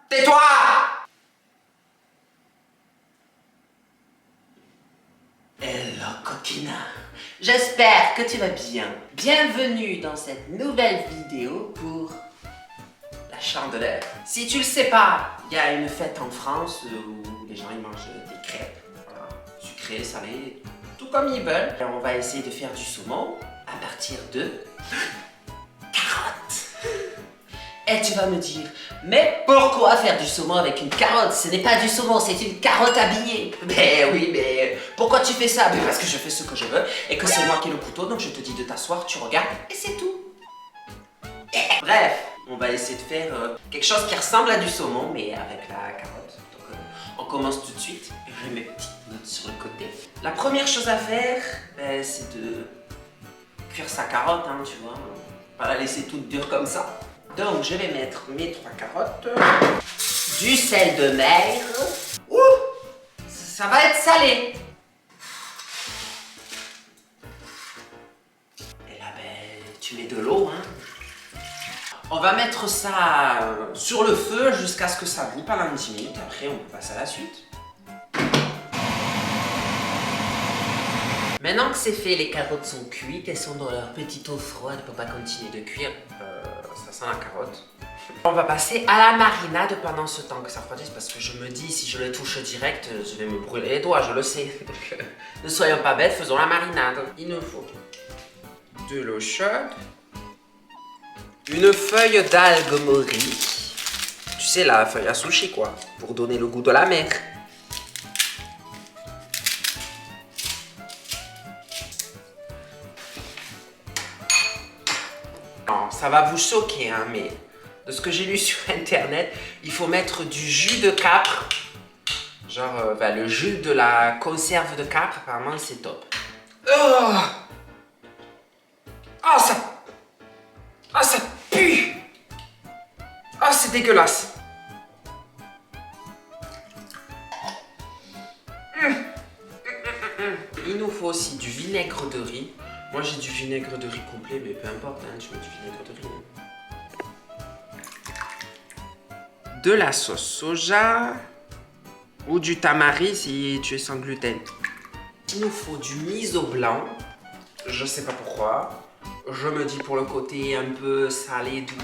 Tais-toi! Hello coquina, j'espère que tu vas bien. Bienvenue dans cette nouvelle vidéo pour la Chandeleur. Si tu le sais pas, il y a une fête en France où les gens ils mangent des crêpes, voilà, sucrées, salées, tout comme ils veulent. Et on va essayer de faire du saumon à partir de carottes. Et tu vas me dire, mais pourquoi faire du saumon avec une carotte? Ce n'est pas du saumon, c'est une carotte habillée. Mais oui, mais pourquoi tu fais ça? Mais parce que je fais ce que je veux et que c'est moi qui ai le couteau, donc je te dis de t'asseoir, tu regardes et c'est tout. Bref, on va essayer de faire quelque chose qui ressemble à du saumon, mais avec la carotte. Donc on commence tout de suite. Je mets mes petites notes sur le côté. La première chose à faire, c'est de cuire sa carotte, hein, tu vois. Pas la laisser toute dure comme ça. Donc je vais mettre mes 3 carottes, du sel de mer. Ouh, ça va être salé. Et là, tu mets de l'eau, hein. On va mettre ça sur le feu jusqu'à ce que ça bout pendant 10 minutes. Après, on peut passer à la suite. Maintenant que c'est fait, les carottes sont cuites, elles sont dans leur petite eau froide pour pas continuer de cuire. Ça sent la carotte. On va passer à la marinade pendant ce temps que ça refroidisse parce que je me dis, si je le touche direct, je vais me brûler les doigts, je le sais. Donc, ne soyons pas bêtes, faisons la marinade. Il nous faut de l'eau chaude, une feuille d'algue mori, tu sais la feuille à sushi quoi, pour donner le goût de la mer. Non, ça va vous choquer hein, mais de ce que j'ai lu sur internet, il faut mettre du jus de capre. Genre le jus de la conserve de capre, apparemment c'est top. Oh, ça pue. Oh, c'est dégueulasse. Il nous faut aussi du vinaigre de riz. Moi j'ai du vinaigre de riz complet, mais peu importe, hein, tu mets du vinaigre de riz. De la sauce soja ou du tamari si tu es sans gluten. Il nous faut du miso blanc. Je sais pas pourquoi. Je me dis pour le côté un peu salé doux.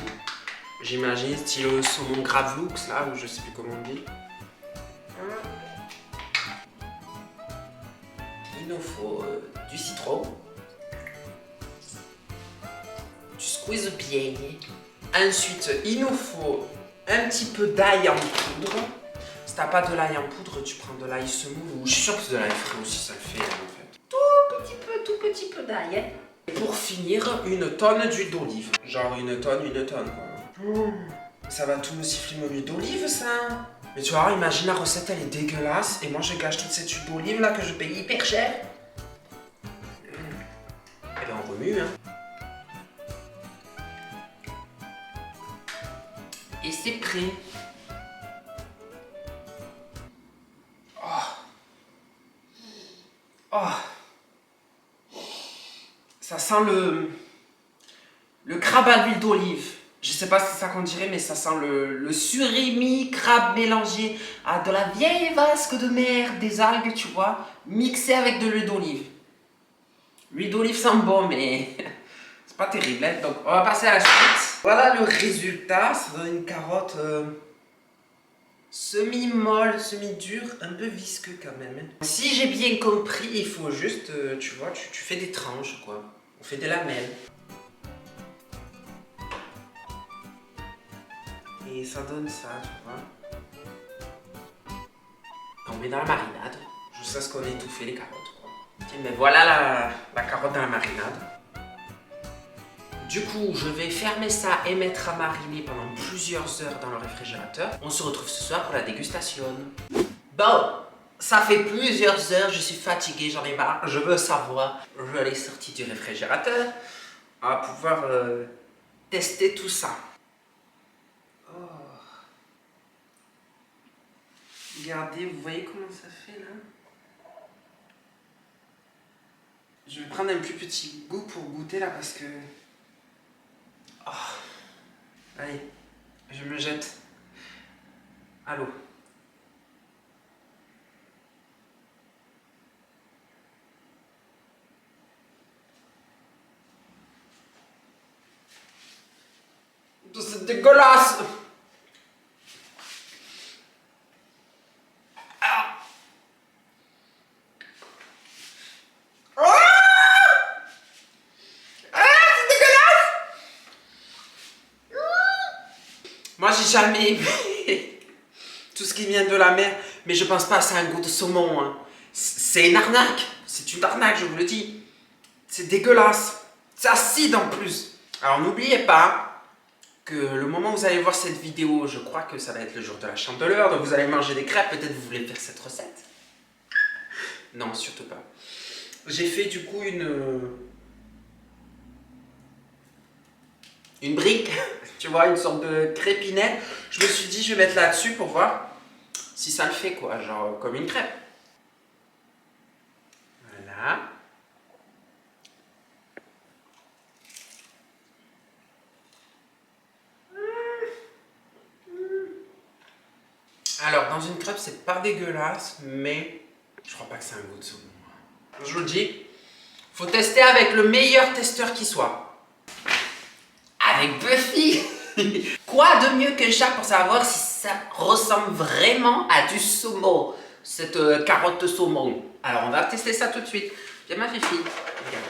J'imagine style saumon gravlux là, ou je sais plus comment on dit. Il nous faut du citron. Tu squeezes bien. Ensuite, il nous faut un petit peu d'ail en poudre. Si t'as pas de l'ail en poudre, tu prends de l'ail semoule ou je suis sûr que de l'ail frais aussi ça le fait en fait. Tout petit peu d'ail. Hein. Et pour finir, une tonne d'huile d'olive. Genre une tonne quoi. Ça va tout me siffler mon huile d'olive ça. Mais tu vois, imagine la recette elle est dégueulasse et moi je gâche toute cette huile d'olive là que je paye hyper cher. Et ben on remue hein. Et c'est prêt. Oh. Ça sent le crabe à l'huile d'olive. Je sais pas si c'est ça qu'on dirait, mais ça sent le surimi crabe mélangé à de la vieille vasque de mer, des algues, tu vois, mixé avec de l'huile d'olive. L'huile d'olive sent bon, mais c'est pas terrible. Hein. Donc, on va passer à la suite. Voilà le résultat. Ça donne une carotte semi-molle, semi-dure, un peu visqueux quand même. Si j'ai bien compris, il faut juste, tu vois, tu fais des tranches, quoi. On fait des lamelles. Et ça donne ça, tu vois. On met dans la marinade, jusqu'à ce qu'on ait étouffé les carottes, quoi. Tiens, mais voilà la carotte dans la marinade. Du coup, je vais fermer ça et mettre à mariner pendant plusieurs heures dans le réfrigérateur. On se retrouve ce soir pour la dégustation. Bon, ça fait plusieurs heures, je suis fatiguée, j'en ai marre. Je veux savoir, je l'ai sorti du réfrigérateur. On va pouvoir tester tout ça. Oh. Regardez, vous voyez comment ça fait là? Je vais prendre un plus petit goût pour goûter là parce que... Oh. Allez, je me jette. Allô? C'est dégueulasse! Ah. Ah. Ah, c'est dégueulasse! Moi, j'ai jamais aimé tout ce qui vient de la mer, mais je pense pas que c'est un goût de saumon. Hein. C'est une arnaque. C'est une arnaque, je vous le dis. C'est dégueulasse. C'est acide en plus. Alors, n'oubliez pas que le moment où vous allez voir cette vidéo, je crois que ça va être le jour de la Chandeleur, donc vous allez manger des crêpes, peut-être vous voulez faire cette recette. Non, surtout pas. J'ai fait du coup une brique, tu vois, une sorte de crépinette. Je me suis dit, je vais mettre là-dessus pour voir si ça le fait, quoi, genre comme une crêpe. Voilà. Alors, dans une crêpe, c'est pas dégueulasse, mais je crois pas que c'est un goût de saumon. Je vous le dis, faut tester avec le meilleur testeur qui soit. Avec Buffy. Quoi de mieux que ça pour savoir si ça ressemble vraiment à du saumon, cette carotte saumon. Alors, on va tester ça tout de suite. Viens ma Fifi. Regarde.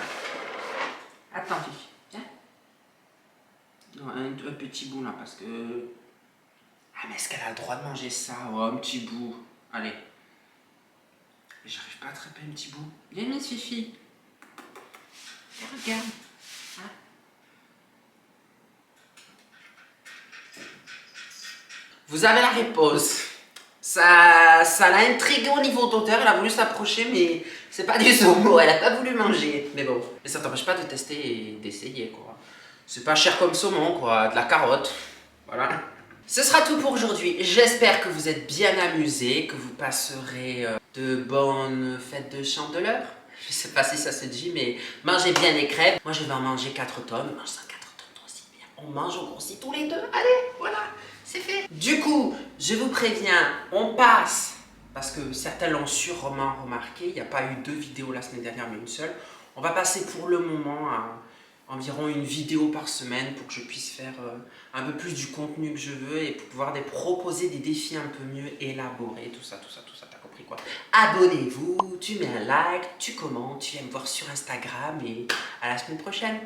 Attends Fifi, viens. Non, un petit bout là, parce que... Ah, mais est-ce qu'elle a le droit de manger ça? Oh, un petit bout. Allez. J'arrive pas à attraper un petit bout. Viens, Miss Fifi. Regarde. Hein? Vous avez la réponse. Ça l'a intrigué au niveau d'odeur. Elle a voulu s'approcher, mais c'est pas du saumon. Elle a pas voulu manger. Mais bon. Mais ça t'empêche pas de tester et d'essayer, quoi. C'est pas cher comme saumon, quoi. De la carotte. Voilà. Ce sera tout pour aujourd'hui. J'espère que vous êtes bien amusés, que vous passerez de bonnes fêtes de Chandeleur. Je sais pas si ça se dit, mais mangez bien les crêpes. Moi, je vais en manger 4 tonnes. Mange ça 4 tonnes, toi aussi. Bien. On mange, on grossit tous les deux. Allez, voilà, c'est fait. Du coup, je vous préviens, on passe, parce que certains l'ont sûrement remarqué, il n'y a pas eu 2 vidéos la semaine dernière, mais une seule. On va passer pour le moment à environ une vidéo par semaine pour que je puisse faire un peu plus du contenu que je veux et pour pouvoir proposer des défis un peu mieux élaborés, tout ça, t'as compris quoi. Abonnez-vous, tu mets un like, tu commentes, tu viens me voir sur Instagram et à la semaine prochaine.